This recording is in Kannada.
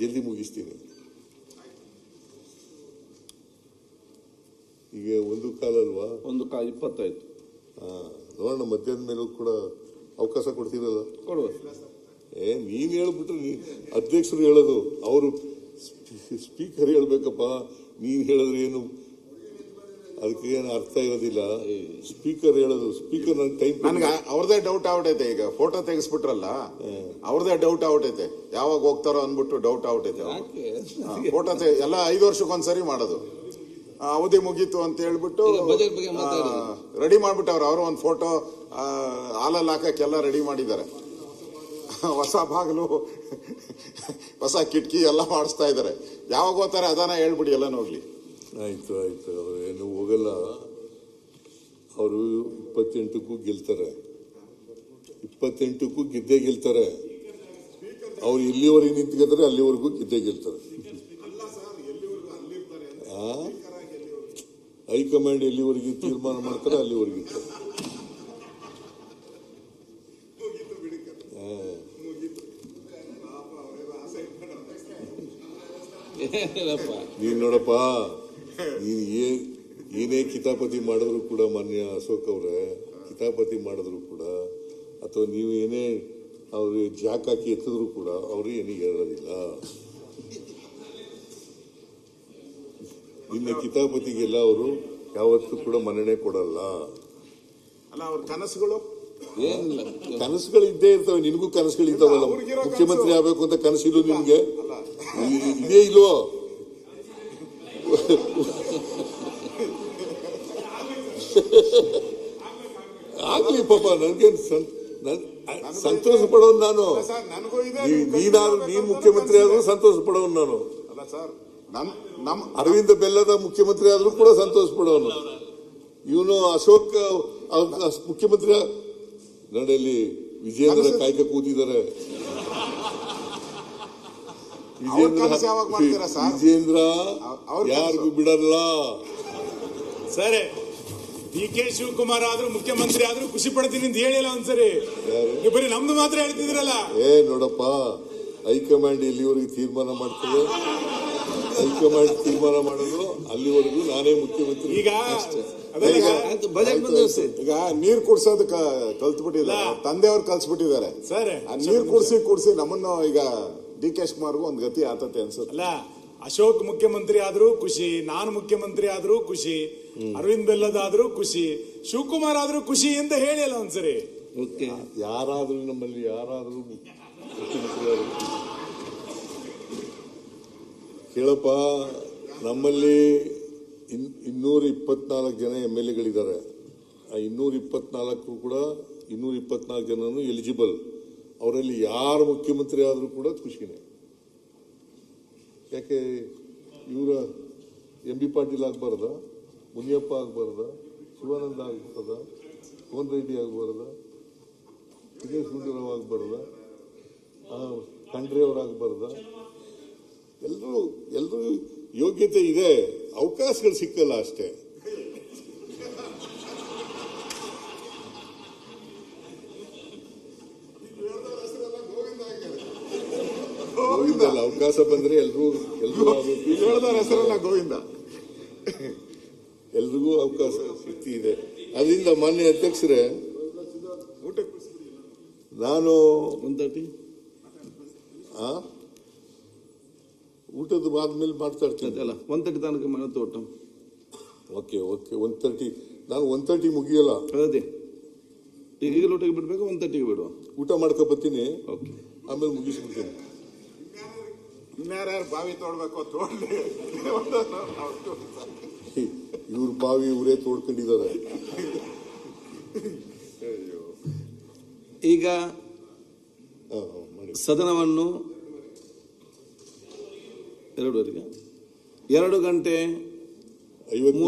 ಜಲ್ದಿ ಮುಗಿಸ್ತೀನಿ. ಈಗ 1:15 ಅಲ್ವಾ? 1:25 ನೋಡೋಣ. ಮಧ್ಯಾಹ್ನ ಮೇಲೂ ಕೂಡ ಅವಕಾಶ ಕೊಡ್ತೀರಲ್ಲ? ಕೊಡುವ. ನೀನ್ ಹೇಳ್ಬಿಟ್ರೆ ಅಧ್ಯಕ್ಷರು ಹೇಳೋದು, ಅವರು ಸ್ಪೀಕರ್ ಹೇಳ್ಬೇಕಪ್ಪ. ನೀನ್ ಹೇಳಿದ್ರೆ ಏನು ಅದಕ್ಕೆ ಏನು ಅರ್ಥ ಇರೋದಿಲ್ಲ. ಸ್ಪೀಕರ್ ಹೇಳೋದು. ಸ್ಪೀಕರ್ ನನ್ಗೆ ಅವ್ರದೇ ಡೌಟ್ ಆಗ್ಬಿಟ್ಟೈತೆ. ಈಗ ಫೋಟೋ ತೆಗಿಸ್ಬಿಟ್ರಲ್ಲ, ಅವ್ರದೇ ಡೌಟ್ ಆಗ್ಬಿಟ್ಟೈತೆ. ಯಾವಾಗ ಹೋಗ್ತಾರೋ ಅಂದ್ಬಿಟ್ಟು ಡೌಟ್ ಆಗ್ಬಿಟ್ಟೈತೆ. ಫೋಟೋ ಎಲ್ಲ 5 ವರ್ಷಕ್ಕೊಂದ್ಸರಿ ಮಾಡೋದು. ಅವಧಿ ಮುಗೀತು ಅಂತ ಹೇಳ್ಬಿಟ್ಟು ರೆಡಿ ಮಾಡ್ಬಿಟ್ಟವ್ರು. ಅವರು ಒಂದು ಫೋಟೋ ಹಾಲಲ್ಲಿ ಹಾಕಕ್ಕೆಲ್ಲ ರೆಡಿ ಮಾಡಿದ್ದಾರೆ. ಹೊಸ ಬಾಗಿಲು, ಹೊಸ ಕಿಟಕಿ ಎಲ್ಲ ಮಾಡಿಸ್ತಾ ಇದ್ದಾರೆ. ಯಾವಾಗ ಹೋಗ್ತಾರೆ ಅದಾನ ಹೇಳ್ಬಿಡಿ, ಎಲ್ಲ ಹೋಗ್ಲಿ. ಆಯ್ತು ಏನು ಹೋಗಲ್ಲ. ಅವರು 28ಕ್ಕೂ ಗೆಲ್ತಾರೆ, 28ಕ್ಕೂ ಗೆದ್ದೇ ಗೆಲ್ತಾರೆ. ಅವ್ರು ಎಲ್ಲಿವರೆಗೆ ನಿಂತ್ಕೊತಾರೆ ಅಲ್ಲಿವರೆಗೂ ಗೆದ್ದೇ ಗೆಲ್ತಾರೆ. ಹೈಕಮಾಂಡ್ ಎಲ್ಲಿವರೆಗೆ ತೀರ್ಮಾನ ಮಾಡ್ತಾರೆ ಅಲ್ಲಿವರೆಗೆ ಇರ್ತಾರೆ. ನೀನ್ ನೋಡಪ್ಪ, ನೀನ್ ಏನೇ ಕಿತಾಪತಿ ಮಾಡಿದ್ರು ಕೂಡ, ಮಾನ್ಯ ಅಶೋಕ್ ಅವರೇ, ಕಿತಾಪತಿ ಮಾಡಿದ್ರು ಕೂಡ, ಅಥವಾ ನೀವು ಏನೇ ಅವ್ರಿಗೆ ಜಾಕ್ ಹಾಕಿ ಎತ್ತಿದ್ರು ಕೂಡ ಅವರು ಏನಿಗೆ ಹೇಳೋದಿಲ್ಲ. ನಿನ್ನ ಕಿತಾಪತಿಗೆಲ್ಲ ಅವರು ಯಾವತ್ತೂ ಕೂಡ ಮನ್ನಣೆ ಕೊಡಲ್ಲ. ಅಲ್ಲ, ಅವ್ರ ಕನಸುಗಳು ಇದ್ದೇ ಇರ್ತವೆ. ನಿನಗೂ ಕನಸುಗಳಿದ್ದಾವಲ್ಲ. ಮುಖ್ಯಮಂತ್ರಿ ಆಗ್ಬೇಕು ಅಂತ ಕನಸಿಲ್ಲ ನಿನ್ಗೆ? ಇದೇ ಇಲ್ವೋ? ಆಗ್ಲಿ ಪಾಪ, ನನ್ಗೇನು ಸಂತೋಷ ಪಡೋನು ನಾನು. ನೀನ್ ಮುಖ್ಯಮಂತ್ರಿ ಆದ್ರೂ ಸಂತೋಷ ಪಡೋನು ನಾನು. ಅರವಿಂದ ಬೆಲ್ಲದ ಮುಖ್ಯಮಂತ್ರಿ ಆದ್ರೂ ಕೂಡ ಸಂತೋಷ ಪಡೋನು. ಇವನು ಅಶೋಕ್ ಮುಖ್ಯಮಂತ್ರಿ ನಡೆಯಲ್ಲಿ ವಿಜೇಂದ್ರ ಕಾಯ್ಕ ಕೂತಿದ್ದಾರೆ. ವಿಜೇಂದ್ರ ಯಾರಿಗೂ ಬಿಡಲ್ಲ. ಸರಿ, ಡಿ.ಕೆ. ಶಿವಕುಮಾರ್ ಆದ್ರೂ ಮುಖ್ಯಮಂತ್ರಿ ಆದ್ರೂ ಖುಷಿ ಪಡ್ತೀನಿ ಅಂತ ಹೇಳಿಲ್ಲ ಒಂದ್ಸರಿ. ಬರೀ ನಮ್ದು ಮಾತ್ರ ಹೇಳ್ತಿದ್ರಲ್ಲ. ನೋಡಪ್ಪ, ಹೈಕಮಾಂಡ್ ಎಲ್ಲಿವರೆಗೆ ತೀರ್ಮಾನ ಮಾಡ್ತದೆ, ಹೈಕಮಾಂಡ್ ತೀರ್ಮಾನ ಮಾಡೋದು ಅಲ್ಲಿವರೆಗೂ ನಾನೇ ಮುಖ್ಯಮಂತ್ರಿ. ಈಗ ನೀರ್ ಕುಡ್ಸೋದು ಕಲ್ತ್ಬಿಟ್ಟಿದ್ದಾರೆ, ತಂದೆಯವ್ರು ಕಲ್ಸ್ಬಿಟ್ಟಿದ್ದಾರೆ. ನೀರ್ ಕುಡ್ಸಿ ನಮ್ಮನ್ನು ಈಗ ಡಿ.ಕೆ. ಶಿವಕುಮಾರ್ಗೂ ಒಂದ್ ಗತಿ ಆತತೆ ಅನ್ಸುತ್ತೆ. ಅಲ್ಲ, ಅಶೋಕ್ ಮುಖ್ಯಮಂತ್ರಿ ಆದ್ರೂ ಖುಷಿ, ನಾನು ಮುಖ್ಯಮಂತ್ರಿ ಆದ್ರೂ ಖುಷಿ, ಅರವಿಂದ್ ಬೆಲ್ಲದಾದ್ರೂ ಖುಷಿ, ಶಿವಕುಮಾರ್ ಆದ್ರೂ ಖುಷಿ ಅಂತ ಹೇಳಿಲ್ಲ ಒಂದ್ಸರಿ. ಯಾರಾದ್ರೂ ನಮ್ಮಲ್ಲಿ ಯಾರಾದ್ರೂ ಮುಖ್ಯಮಂತ್ರಿ ಆದ್ರೂ ಕೇಳಪ್ಪ, ನಮ್ಮಲ್ಲಿ 224 ಜನ MLA-ಗಳಿದ್ದಾರೆ. ಆ 224 ಕೂಡ 224 ಜನನು ಎಲಿಜಿಬಲ್. ಅವರಲ್ಲಿ ಯಾರು ಮುಖ್ಯಮಂತ್ರಿ ಆದರೂ ಕೂಡ ಖುಷಿನೇ. ಯಾಕೆ ಇವರ MB ಪಾಟೀಲ್ ಆಗಬಾರ್ದ, ಮುನಿಯಪ್ಪ ಆಗಬಾರ್ದ, ಶಿವಾನಂದ ಆಗಬಾರ್ದ, ಕೋನ್ ರೆಡ್ಡಿ ಆಗಬಾರ್ದ, ದಿನೇಶ್ ಗುಂಡೂರಾವ್ ಆಗಬಾರ್ದ, ಖಂಡ್ರೆ ಅವರಾಗಬಾರ್ದ? ಎಲ್ಲರೂ ಯೋಗ್ಯತೆ ಇದೆ, ಅವಕಾಶಗಳು ಸಿಕ್ಕಲ್ಲ ಅಷ್ಟೇ. ಗೋವಿಂದಲ್ಲ, ಅವಕಾಶ ಬಂದ್ರೆ ಎಲ್ರಿಗೂ ಹೆಸರಲ್ಲ ಗೋವಿಂದ, ಎಲ್ರಿಗೂ ಅವಕಾಶ ಸಿಕ್ತಿದೆ. ಅದರಿಂದ ಮಾನ್ಯ ಅಧ್ಯಕ್ಷರೇ, ನಾನು ಊಟದ ಆದ್ಮೇಲೆ ಮಾತಾಡ್ತೀನಿ. 1:30 ತನಕ ಮನೆ ತೋಟ. ಓಕೆ 1:30. ನಾನು 1:30 ಮುಗಿಯಲ್ಲ. ಅದೇ ಈಗ ಊಟಕ್ಕೆ ಬಿಡ್ಬೇಕು, 1:30ಗೆ ಬಿಡುವ. ಊಟ ಮಾಡ್ಕೊ ಬರ್ತೀನಿ, ಆಮೇಲೆ ಮುಗಿಸ್ಬಿಡ್ತೀನಿ. ಇನ್ಯಾರು ಬಾವಿ ತೋಡ್ಬೇಕು, ತೋಡ್ಲಿ. ಇವ್ರ ಬಾವಿ ಇವರೇ ತೋಡ್ಕೊಂಡಿದ್ದಾರೆ. ಈಗ ಸದನವನ್ನು 2 ಗಂಟೆ 50